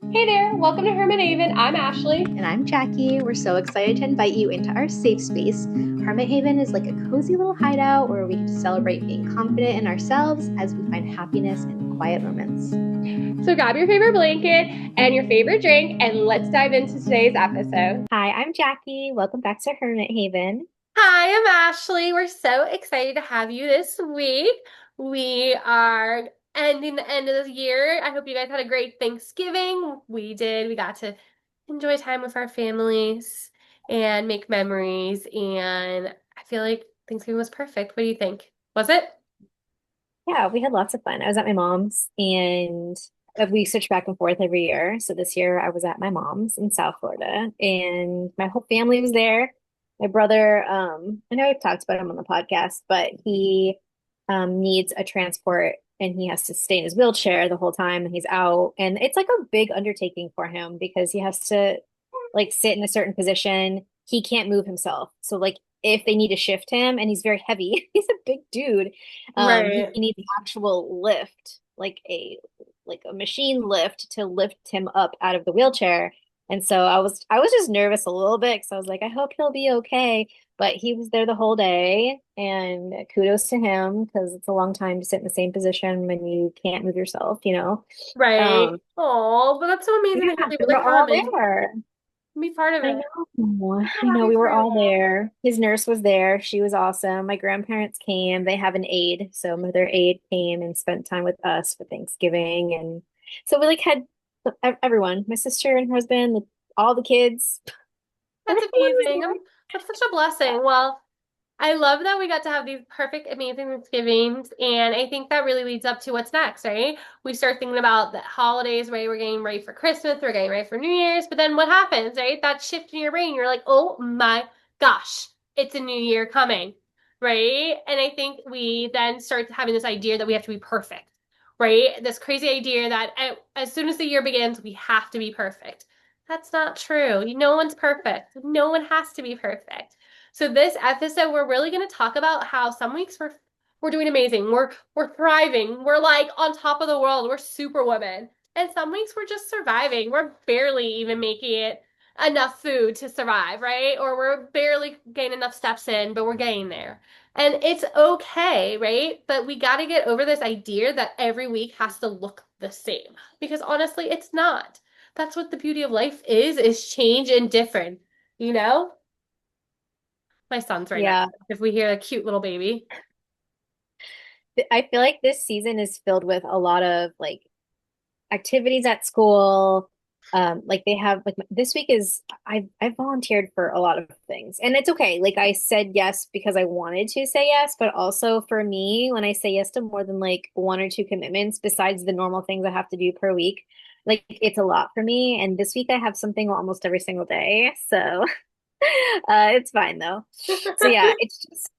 Hey there, welcome to Hermit Haven. I'm Ashley. And I'm Jackie. We're so excited to invite you into our safe space. Hermit Haven is like a cozy little hideout where we can celebrate being confident in ourselves as we find happiness in quiet moments. So grab your favorite blanket and your favorite drink, and let's dive into today's episode. Hi, I'm Jackie. Welcome back to Hermit Haven. Hi, I'm Ashley. We're so excited to have you this week. We are ending the end of the year. I hope you guys had a great Thanksgiving. We did. We got to enjoy time with our families and make memories. And I feel like Thanksgiving was perfect. What do you think? Was it? Yeah, we had lots of fun. I was at my mom's and we switch back and forth every year. So this year I was at my mom's in South Florida and my whole family was there. My brother, I know I've talked about him on the podcast, but he needs a transport and he has to stay in his wheelchair the whole time and he's out. And it's like a big undertaking for him because he has to like sit in a certain position. He can't move himself. So like if they need to shift him and he's very heavy, he's a big dude. Right. He needs an actual lift, like a machine lift to lift him up out of the wheelchair. And so I was just nervous a little bit because I was like, I hope he'll be okay. But he was there the whole day, and kudos to him because it's a long time to sit in the same position when you can't move yourself, you know. Right. Um, Oh, but that's so amazing yeah, that he was we able were to all come and there. be part of I it. know. I'm so I know happy we for were you. all there. His nurse was there. She was awesome. My grandparents came. They have an aide. So their aide came and spent time with us for Thanksgiving. And so we like had everyone, my sister and her husband, all the kids. That's Everyone was amazing. That's such a blessing. Well, I love that we got to have these perfect, amazing Thanksgivings, and I think that really leads up to what's next, right? We start thinking about the holidays, right? We're getting ready for Christmas, we're getting ready for New Year's, but then what happens, right? That shift in your brain, you're like, oh my gosh, it's a new year coming, right? And I think we then start having this idea that we have to be perfect, right? This crazy idea that as soon as the year begins, we have to be perfect. That's not true. No one's perfect. No one has to be perfect. So this episode, we're really going to talk about how some weeks we're doing amazing. We're thriving. We're like on top of the world. We're superwoman. And some weeks we're just surviving. We're barely even making it enough food to survive, right? Or we're barely getting enough steps in, but we're getting there. And it's okay, right? But we got to get over this idea that every week has to look the same because honestly, it's not. That's what the beauty of life is change and different, you know? My son's right next Yeah. to us if we hear a cute little baby. I feel like this season is filled with a lot of like activities at school. Like they have like this week is I've volunteered for a lot of things and it's okay. Like I said yes because I wanted to say yes, but also for me, when I say yes to more than like one or two commitments besides the normal things I have to do per week, like it's a lot for me. And this week I have something almost every single day. So it's fine though. So yeah, it's just,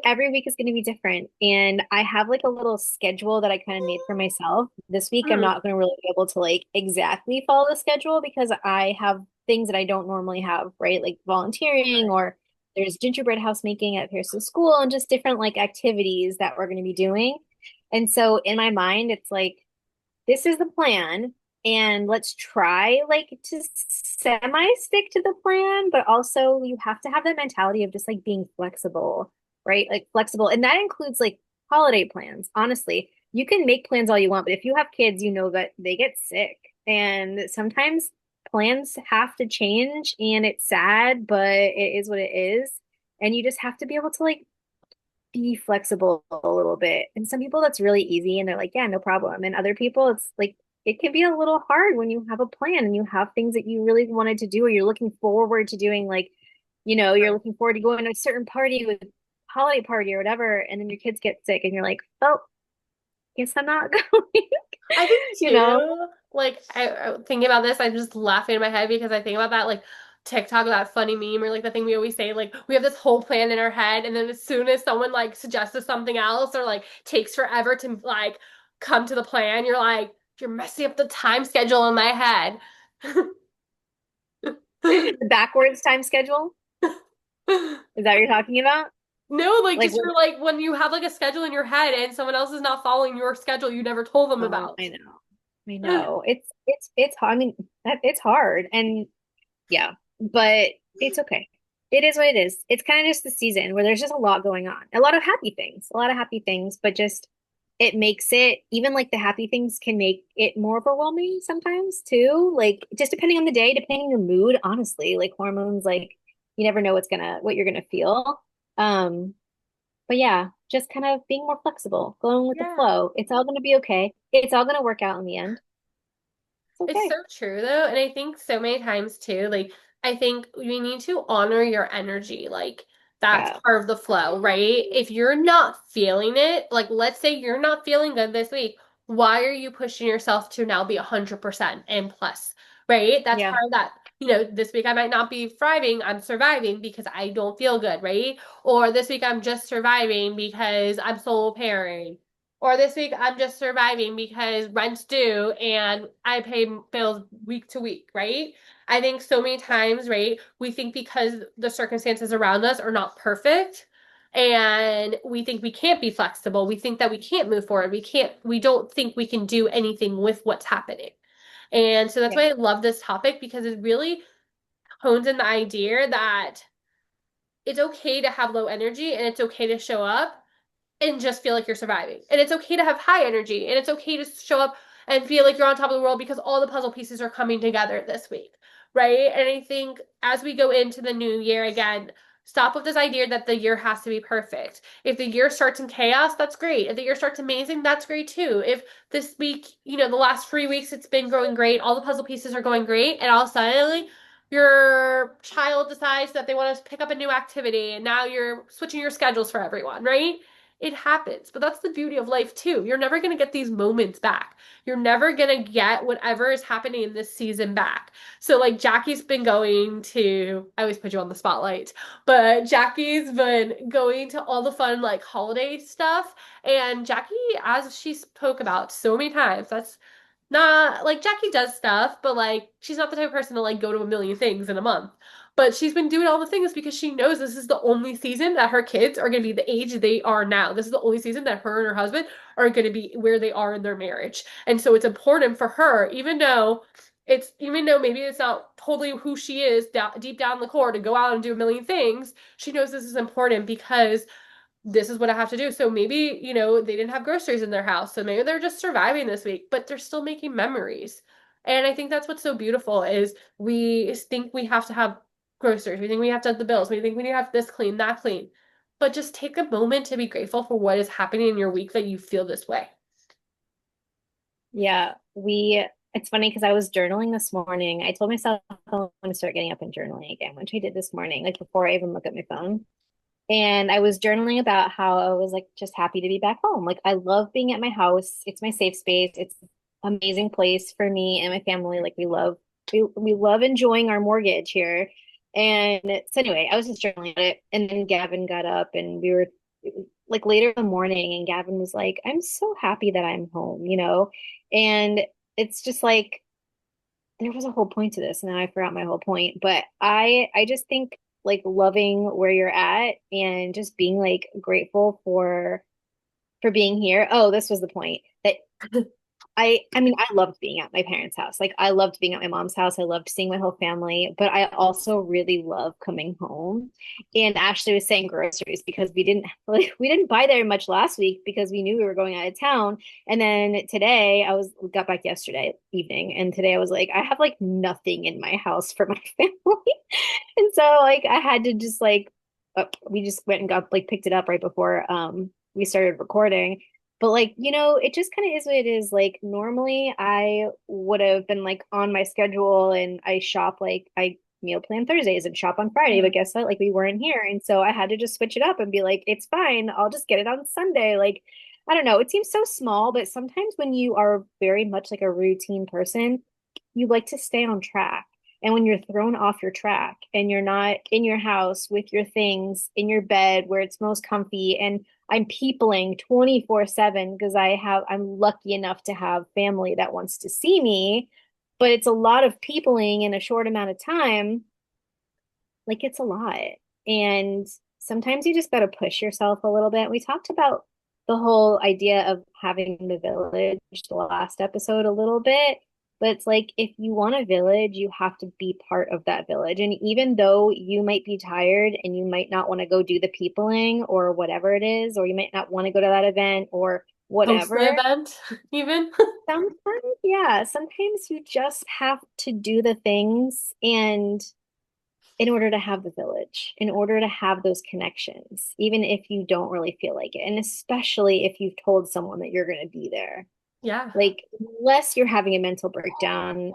every week is going to be different. And I have like a little schedule that I kind of made for myself. This week, I'm Mm, not going to really be able to like exactly follow the schedule because I have things that I don't normally have, right? Like volunteering right. or there's gingerbread house making at Pearson's school and just different like activities that we're going to be doing. And so in my mind, it's like, this is the plan and let's try like to semi stick to the plan, but also you have to have that mentality of just like being flexible, right? Like flexible. And that includes like holiday plans. Honestly, you can make plans all you want, but if you have kids, you know that they get sick. And sometimes plans have to change and it's sad, but it is what it is. And you just have to be able to like be flexible a little bit. And some people that's really easy and they're like, yeah, no problem. And other people it's like it can be a little hard when you have a plan and you have things that you really wanted to do or you're looking forward to doing like, you're looking forward to going to a certain party with holiday party or whatever, and then your kids get sick and you're like, oh, guess I'm not going, I think you know? too, like I thinking about this, I'm just laughing in my head because I think about that like TikTok, that funny meme or like the thing we always say, like we have this whole plan in our head, and then as soon as someone like suggests something else or like takes forever to like come to the plan, you're like, you're messing up the time schedule in my head. The backwards time schedule. Is that what you're talking about? No, like Like just what? for like when you have like a schedule in your head and someone else is not following your schedule you never told them Oh, about. I know. I know. It's hard. I mean, it's hard and yeah, but it's okay. It is what it is. It's kind of just the season where there's just a lot going on. A lot of happy things. A lot of happy things, but just it makes it even like the happy things can make it more overwhelming sometimes too. Like just depending on the day, depending on your mood, honestly, like hormones, like you never know what you're gonna feel. Um, but yeah, just kind of being more flexible, going with the Yeah. flow. It's all gonna be okay. It's all gonna work out in the end. It's It's so okay. true though, and I think so many times too, like I think we need to honor your energy. Like that's Yeah. part of the flow, right? If you're not feeling it, like let's say you're not feeling good this week, why are you pushing yourself to now be 100% and plus, right? That's Yeah. part of that. This week I might not be thriving, I'm surviving because I don't feel good, right? Or this week I'm just surviving because I'm solo parenting. Or this week I'm just surviving because rent's due and I pay bills week to week, right? I think so many times, right, we think because the circumstances around us are not perfect and we think we can't be flexible, we think that we can't move forward, we don't think we can do anything with what's happening. And so that's Yeah. why I love this topic because it really hones in the idea that it's okay to have low energy and it's okay to show up and just feel like you're surviving. And it's okay to have high energy and it's okay to show up and feel like you're on top of the world because all the puzzle pieces are coming together this week, right? And I think as we go into the new year again, stop with this idea that the year has to be perfect. If the year starts in chaos, that's great. If the year starts amazing, that's great too. If this week, the last 3 weeks it's been going great, all the puzzle pieces are going great, and all suddenly your child decides that they want to pick up a new activity and now you're switching your schedules for everyone, right? It happens, but that's the beauty of life too. You're never going to get these moments back. You're never going to get whatever is happening in this season back. So, like, Jackie's been going to, I always put you on the spotlight, but Jackie's been going to all the fun, like, holiday stuff. And Jackie, as she spoke about so many times, that's not like Jackie does stuff, but like she's not the type of person to like go to a million things in a month. But she's been doing all the things because she knows this is the only season that her kids are going to be the age they are now. This is the only season that her and her husband are going to be where they are in their marriage. And so it's important for her, even though maybe it's not totally who she is deep down in the core to go out and do a million things, she knows this is important because this is what I have to do. So maybe, they didn't have groceries in their house. So maybe they're just surviving this week, but they're still making memories. And I think that's what's so beautiful is we think we have to have groceries. We think we have to have the bills. We think we need to have this clean, that clean. But just take a moment to be grateful for what is happening in your week that you feel this way. Yeah, it's funny because I was journaling this morning. I told myself I'm going to start getting up and journaling again, which I did this morning, like before I even look at my phone. And I was journaling about how I was like just happy to be back home. Like I love being at my house. It's my safe space. It's an amazing place for me and my family. Like we love enjoying our mortgage here. And so anyway, I was just journaling about it. And then Gavin got up and we were like later in the morning and Gavin was like, I'm so happy that I'm home, you know? And it's just like there was a whole point to this and now I forgot my whole point. But I just think like loving where you're at and just being like grateful for being here. Oh, this was the point that I mean, I loved being at my parents' house. Like I loved being at my mom's house. I loved seeing my whole family, but I also really love coming home. And Ashley was saying groceries because we didn't buy there much last week because we knew we were going out of town. And then today we got back yesterday evening, and today I was like, I have like nothing in my house for my family. And so like I had to just like we just went and got like picked it up right before we started recording. But like, it just kind of is what it is. Like normally I would have been like on my schedule and I shop like I meal plan Thursdays and shop on Friday, but guess what? Like we weren't here. And so I had to just switch it up and be like, it's fine. I'll just get it on Sunday. Like, I don't know. It seems so small, but sometimes when you are very much like a routine person, you like to stay on track. And when you're thrown off your track and you're not in your house with your things in your bed where it's most comfy and I'm peopling 24/7 because I'm lucky enough to have family that wants to see me, but it's a lot of peopling in a short amount of time. Like it's a lot. And sometimes you just got to push yourself a little bit. We talked about the whole idea of having the village the last episode a little bit. But it's like if you want a village, you have to be part of that village. And even though you might be tired and you might not want to go do the peopling or whatever it is, or you might not want to go to that event or Host the whatever, event, even. sometimes, yeah, sometimes you just have to do the things and in order to have the village, in order to have those connections, even if you don't really feel like it. And especially if you've told someone that you're going to be there. Yeah. Like, unless you're having a mental breakdown,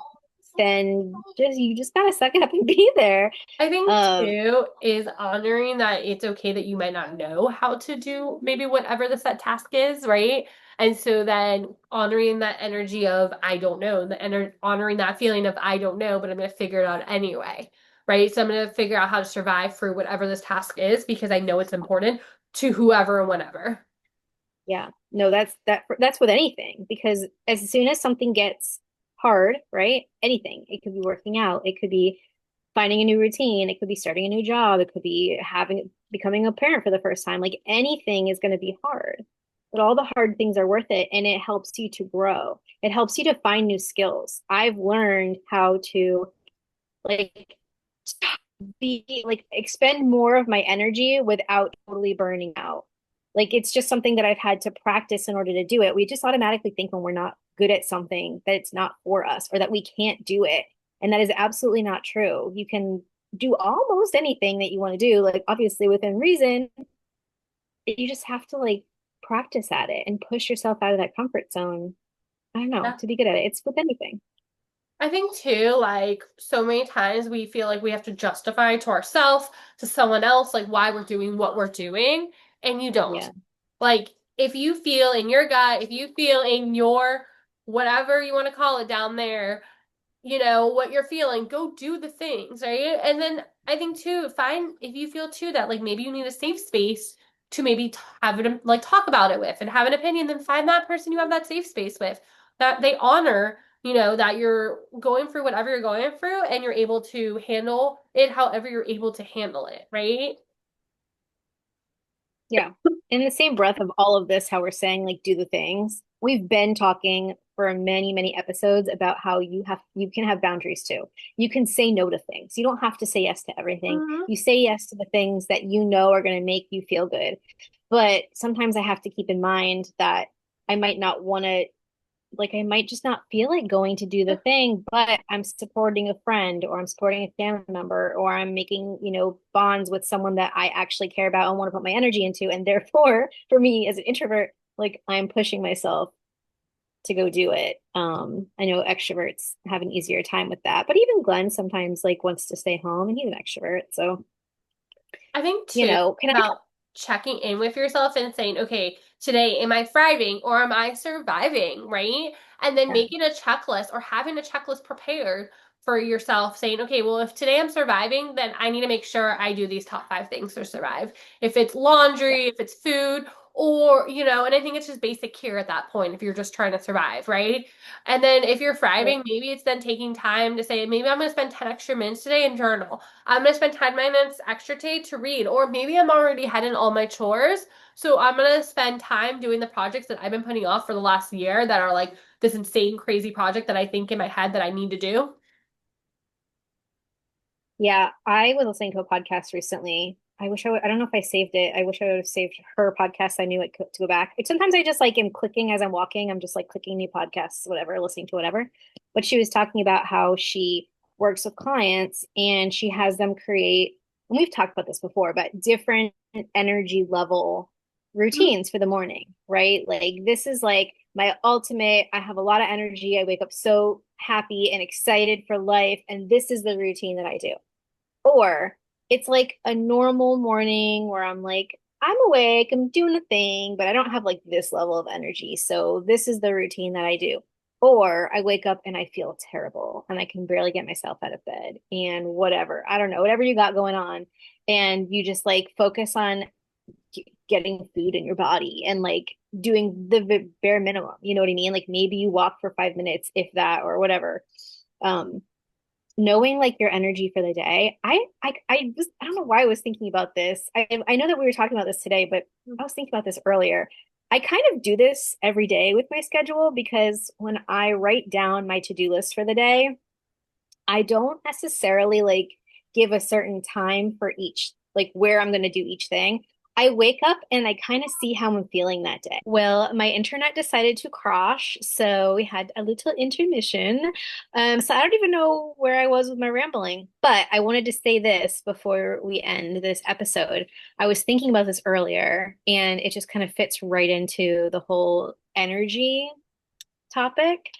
then just you just gotta suck it up and be there. I think Um, too is honoring that it's okay that you might not know how to do maybe whatever the set task is, right? And so then honoring that energy of I don't know, the honoring that feeling of I don't know, but I'm going to figure it out anyway, right? So I'm going to figure out how to survive through whatever this task is because I know it's important to whoever and whenever. yeah, no, that's with anything because as soon as something gets hard, right? Anything, it could be working out, it could be finding a new routine, it could be starting a new job, it could be having becoming a parent for the first time. Like anything is going to be hard, but all the hard things are worth it, and it helps you to grow. It helps you to find new skills. I've learned how to like be like expend more of my energy without totally burning out. Like it's just something that I've had to practice in order to do it. We just automatically think when we're not good at something that it's not for us or that we can't do it. And that is absolutely not true. You can do almost anything that you want to do, like obviously within reason. You just have to like practice at it and push yourself out of that comfort zone. I don't know, Yeah. to be good at it. It's with anything. I think too, like so many times we feel like we have to justify to ourselves, to someone else, like why we're doing what we're doing, and you don't. Yeah. Like if you feel in your gut, if you feel in your whatever you want to call it down there, what you're feeling, go do the things, right? And then I think too, find if you feel too that like maybe you need a safe space to maybe have it like talk about it with and have an opinion, then find that person you have that safe space with that they honor, that you're going through whatever you're going through and you're able to handle it however you're able to handle it, right? Yeah. In the same breath of all of this, how we're saying like do the things, we've been talking for many, many episodes about how you can have boundaries too. You can say no to things. You don't have to say yes to everything. Mhm. You say yes to the things that you know are going to make you feel good. But sometimes I have to keep in mind that I might not want to like I might just not feel like going to do the thing, but I'm supporting a friend or I'm supporting a family member or I'm making, bonds with someone that I actually care about and want to put my energy into. And therefore, for me as an introvert, like I'm pushing myself to go do it. I know extroverts have an easier time with that, but even Glenn sometimes like wants to stay home and he's an extrovert. So, I think too can I? about checking in with yourself and saying, okay, today am I thriving or am I surviving, right? And then Yeah, making a checklist or having a checklist prepared for yourself, saying, okay, well, if today I'm surviving, then I need to make sure I do these top 5 things to survive. If it's yeah, laundry, if it's food, or, and I think it's just basic care at that point if you're just trying to survive, right? And then if you're yeah. thriving, maybe it's then taking time to say, maybe I'm going to spend 10 extra minutes today and journal. I'm gonna spend 10 minutes extra today to read, or maybe I'm already had in all my chores. So I'm gonna spend time doing the projects that I've been putting off for the last year that are like this insane, crazy project that I think in my head that I need to do. Yeah, I was listening to a podcast recently. I wish I don't know if I saved it. I wish I would have saved her podcast. I knew it to go back. Sometimes I just like am clicking as I'm walking. I'm just like clicking new podcasts, whatever, listening to whatever. But she was talking about how she works with clients and she has them create, and we've talked about this before, but different energy level Mhm. routines for the morning, right? Like this is like my ultimate, I have a lot of energy. I wake up so happy and excited for life. And this is the routine that I do. Or it's like a normal morning where I'm like, I'm awake, I'm doing a thing, but I don't have like this level of energy. So this is the routine that I do. Or I wake up and I feel terrible and I can barely get myself out of bed and whatever. I don't know, whatever you got going on. And you just like focus on getting food in your body and like doing the bare minimum. You know what I mean? Like maybe you walk for 5 minutes, if that, or whatever. Um, Knowing like your energy for the day. I don't know why I was thinking about this. I know that we were talking about this today, but I was thinking about this earlier. I kind of do this every day with my schedule because when I write down my to-do list for the day, I don't necessarily like give a certain time for each, like where I'm going to do each thing. I wake up and I kind of see how I'm feeling that day. Well, my internet decided to crash, so we had a little intermission. So I don't even know where I was with my rambling, but I wanted to say this before we end this episode. I was thinking about this earlier, and it just kind of fits right into the whole energy topic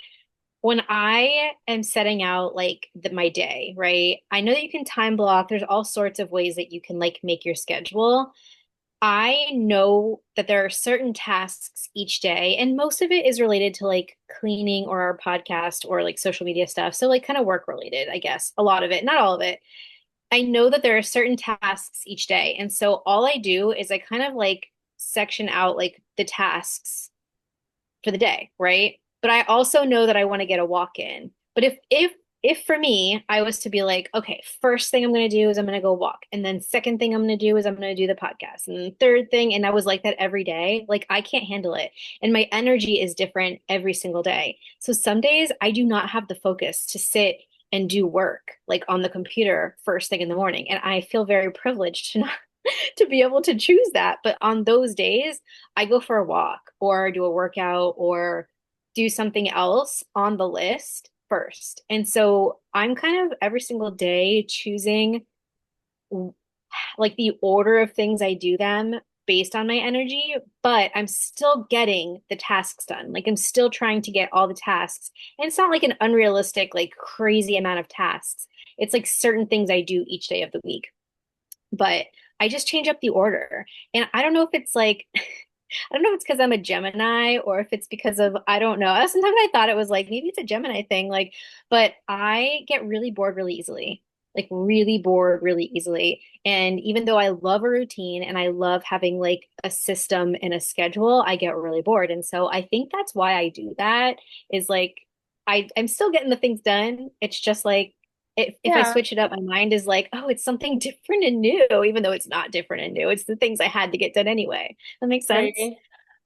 when I am setting out like my day, right? I know that you can time block. There's all sorts of ways that you can like make your schedule. I know that there are certain tasks each day, and most of it is related to like cleaning or our podcast or like social media stuff. So like kind of work related, I guess. A lot of it, not all of it. I know that there are certain tasks each day. And so all I do is I kind of like section out like the tasks for the day, right? But I also know that I want to get a walk in. But if for me, I was to be like, okay, first thing I'm going to do is I'm going to go walk. And then second thing I'm going to do is I'm going to do the podcast. And then third thing, and I was like that every day, like I can't handle it. And my energy is different every single day. So some days I do not have the focus to sit and do work like on the computer first thing in the morning. And I feel very privileged to not to be able to choose that. But on those days, I go for a walk or do a workout or do something else on the list first. And so I'm kind of every single day choosing like the order of things I do them based on my energy, but I'm still getting the tasks done. Like I'm still trying to get all the tasks. And it's not like an unrealistic, like crazy amount of tasks. It's like certain things I do each day of the week, but I just change up the order. And I don't know if it's like, I don't know if it's because I'm a Gemini or if it's because of, I don't know. Sometimes I thought it was like, maybe it's a Gemini thing. Like, but I get really bored really easily, like really bored really easily. And even though I love a routine and I love having like a system and a schedule, I get really bored. And so I think that's why I do that is like, I'm still getting the things done. It's just like, if I Yeah. switch it up, my mind is like, oh, it's something different and new, even though it's not different and new. It's the things I had to get done anyway. That makes sense. Right.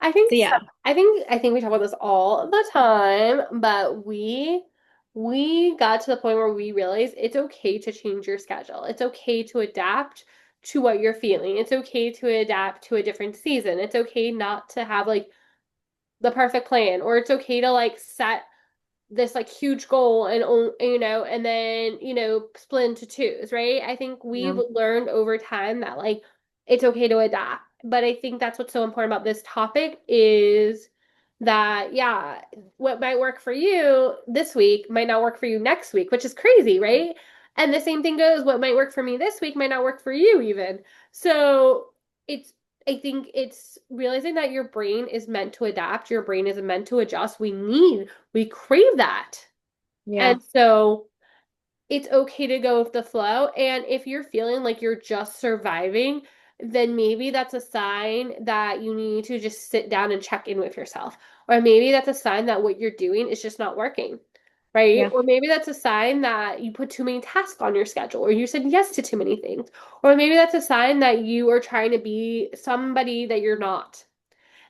I think So so. yeah, I think we talk about this all the time, but we got to the point where we realized it's okay to change your schedule. It's okay to adapt to what you're feeling. It's okay to adapt to a different season. It's okay not to have like the perfect plan, or it's okay to like set this like huge goal and and then split into twos, right? I think we've yeah, learned over time that like it's okay to adapt, but I think that's what's so important about this topic is that yeah, what might work for you this week might not work for you next week, which is crazy, right? And the same thing goes, what might work for me this week might not work for you even. So it's I think it's realizing that your brain is meant to adapt, your brain is meant to adjust. We crave that. yeah, And so it's okay to go with the flow. And if you're feeling like you're just surviving, then maybe that's a sign that you need to just sit down and check in with yourself. Or maybe that's a sign that what you're doing is just not working, right? yeah, Or maybe that's a sign that you put too many tasks on your schedule, or you said yes to too many things. Or maybe that's a sign that you are trying to be somebody that you're not.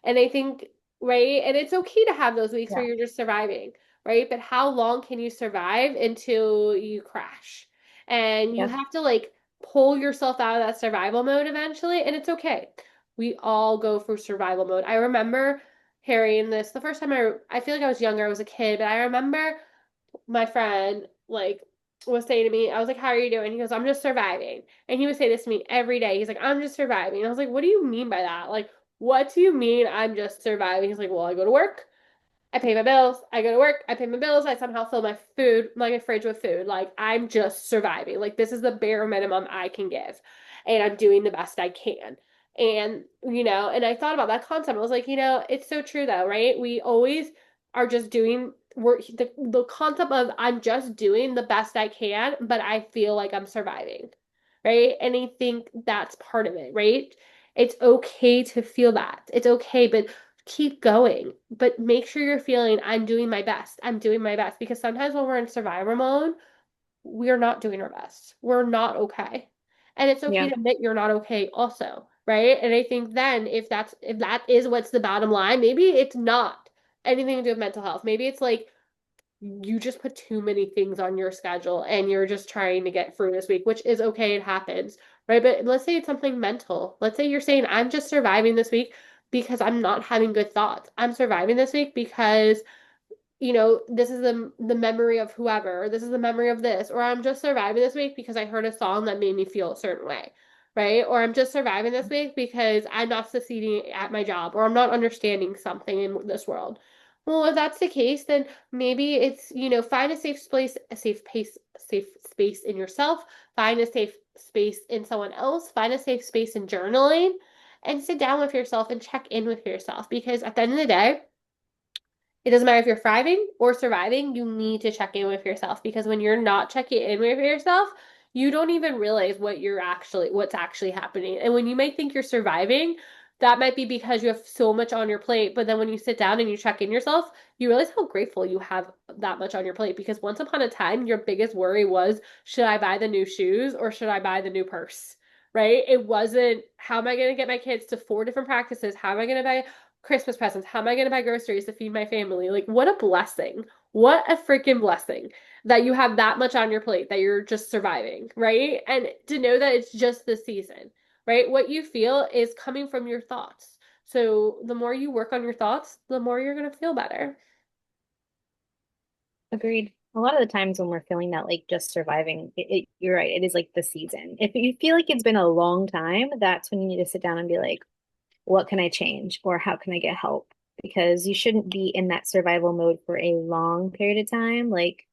And I think, right? And it's okay to have those weeks where yeah, you're just surviving, right? But how long can you survive until you crash? And you yeah, have to like pull yourself out of that survival mode eventually, and it's okay. We all go through survival mode. I remember hearing this the first time I feel like I was younger, I was a kid, but I remember my friend like was saying to me, I was like, "How are you doing?" He goes, "I'm just surviving." And he would say this to me every day. He's like, "I'm just surviving." And I was like, "What do you mean by that? Like, what do you mean I'm just surviving?" He's like, "Well, I go to work, I pay my bills. I go to work. I pay my bills. I somehow fill my food, like my fridge with food. Like I'm just surviving. Like this is the bare minimum I can give. And I'm doing the best I can." And, and I thought about that concept. I was like, it's so true though, right? We always are just doing the concept of I'm just doing the best I can, but I feel like I'm surviving. Right. And I think that's part of it, right? It's okay to feel that. It's okay, but keep going, but make sure you're feeling I'm doing my best. I'm doing my best because sometimes when we're in survivor mode, we're not doing our best. We're not okay. And it's okay yeah, to admit you're not okay also, right? And I think then if that is what's the bottom line, maybe it's not anything to do with mental health. Maybe it's like you just put too many things on your schedule and you're just trying to get through this week, which is okay, it happens, right? But let's say it's something mental. Let's say you're saying, I'm just surviving this week because I'm not having good thoughts. I'm surviving this week because this is the memory of whoever, or this is the memory of this, or I'm just surviving this week because I heard a song that made me feel a certain way, right? Or I'm just surviving this week because I'm not succeeding at my job, or I'm not understanding something in this world. Well, if that's the case, then maybe it's, find a safe place, safe space in yourself, find a safe space in someone else, find a safe space in journaling, and sit down with yourself and check in with yourself. Because at the end of the day, it doesn't matter if you're thriving or surviving, you need to check in with yourself because when you're not checking in with yourself, you don't even realize what's actually happening. And when you might think you're surviving, that might be because you have so much on your plate. But then when you sit down and you check in yourself, you realize how grateful you have that much on your plate because once upon a time, your biggest worry was, should I buy the new shoes or should I buy the new purse? Right? It wasn't, how am I going to get my kids to four different practices? How am I going to buy Christmas presents? How am I going to buy groceries to feed my family? Like, what a blessing. What a freaking blessing that you have that much on your plate, that you're just surviving, right? And to know that it's just the season, right? What you feel is coming from your thoughts. So the more you work on your thoughts, the more you're going to feel better. Agreed. A lot of the times when we're feeling that like just surviving, you're right, it is like the season. If you feel like it's been a long time, that's when you need to sit down and be like, what can I change or how can I get help? Because you shouldn't be in that survival mode for a long period of time, like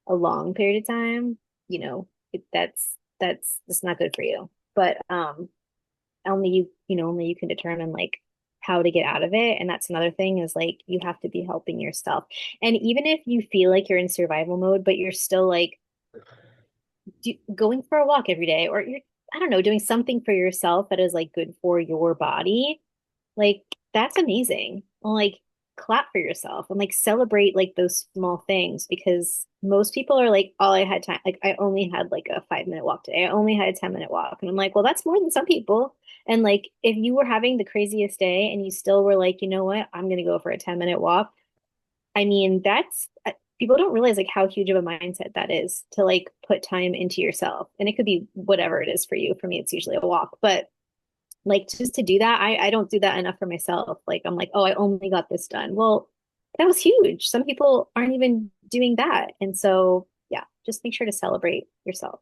a long period of time, that's not good for you. But only you can determine like how to get out of it. And that's another thing is like you have to be helping yourself. And even if you feel like you're in survival mode, but you're still like going for a walk every day, or you're, I don't know, doing something for yourself that is like good for your body, like that's amazing. Well, like clap for yourself and like celebrate like those small things because most people are like, all I had time, like I only had like a 5 minute walk today. I only had a 10 minute walk. And I'm like, well, that's more than some people. And like if you were having the craziest day and you still were like, you know what, I'm gonna go for a 10 minute walk. I mean, that's people don't realize like how huge of a mindset that is to like put time into yourself. And it could be whatever it is for you. For me, it's usually a walk, but like just to do that, I don't do that enough for myself. Like I'm like, oh, I only got this done. Well, that was huge. Some people aren't even doing that. And so yeah, just make sure to celebrate yourself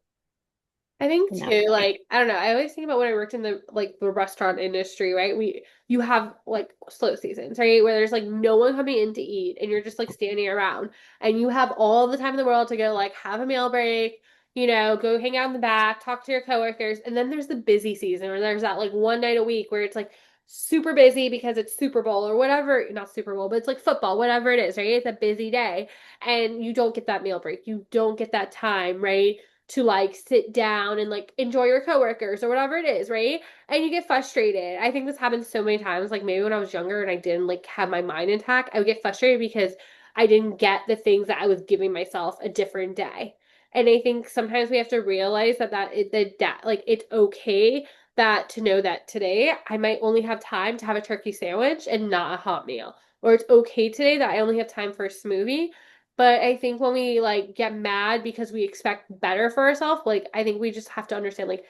I think in that too, way. like, I don't know, I always think about when I worked in the restaurant industry, right? You have like slow seasons, right? Where there's like no one coming in to eat and you're just like standing around and you have all the time in the world to go like have a meal break, go hang out in the back, talk to your coworkers. And then there's the busy season where there's that like one night a week where it's like super busy because it's Super Bowl or whatever, not Super Bowl, but it's like football, whatever it is, right? It's a busy day and you don't get that meal break. You don't get that time, right? To like sit down and like enjoy your coworkers or whatever it is, right? And you get frustrated. I think this happens so many times. Like maybe when I was younger and I didn't like have my mind intact, I would get frustrated because I didn't get the things that I was giving myself a different day. And I think sometimes we have to realize that like it's okay that to know that today I might only have time to have a turkey sandwich and not a hot meal. Or it's okay today that I only have time for a smoothie, but I think when we like get mad because we expect better for ourselves, like I think we just have to understand like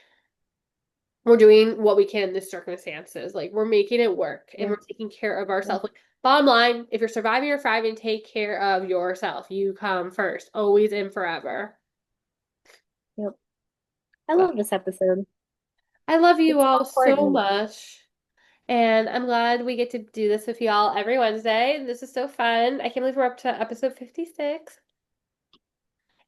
we're doing what we can in the circumstances. Like we're making it work and Yeah. we're taking care of Yeah. ourselves. Like bottom line, if you're surviving or thriving, take care of yourself. You come first, always and forever. Yep. I But love this episode. I love you It's so all so important. much. And I'm glad we get to do this with y'all every Wednesday. This is so fun. I can't believe we're up to episode 56.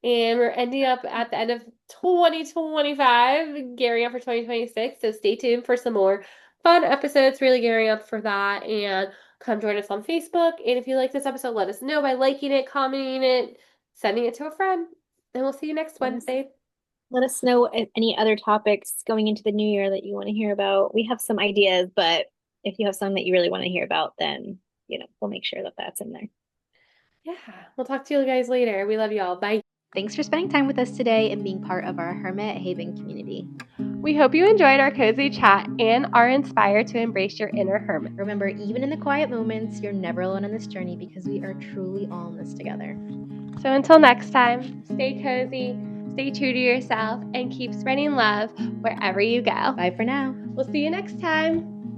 And we're ending up at the end of 2025, gearing up for 2026. So stay tuned for some more fun episodes, really gearing up for that. And come join us on Facebook. And if you like this episode, let us know by liking it, commenting it, sending it to a friend. And we'll see you next Let us Wednesday. let us know any other topics going into the new year that you want to hear about. We have some ideas, but if you have some that you really want to hear about, then we'll make sure that that's in there. Yeah, we'll talk to you guys later. We love y'all. Bye. Thanks for spending time with us today and being part of our Hermit Haven community. We hope you enjoyed our cozy chat and are inspired to embrace your inner hermit. Remember, even in the quiet moments, you're never alone on this journey because we are truly all in this together. So until next time, stay cozy, stay true to yourself, and keep spreading love wherever you go. Bye for now. We'll see you next time.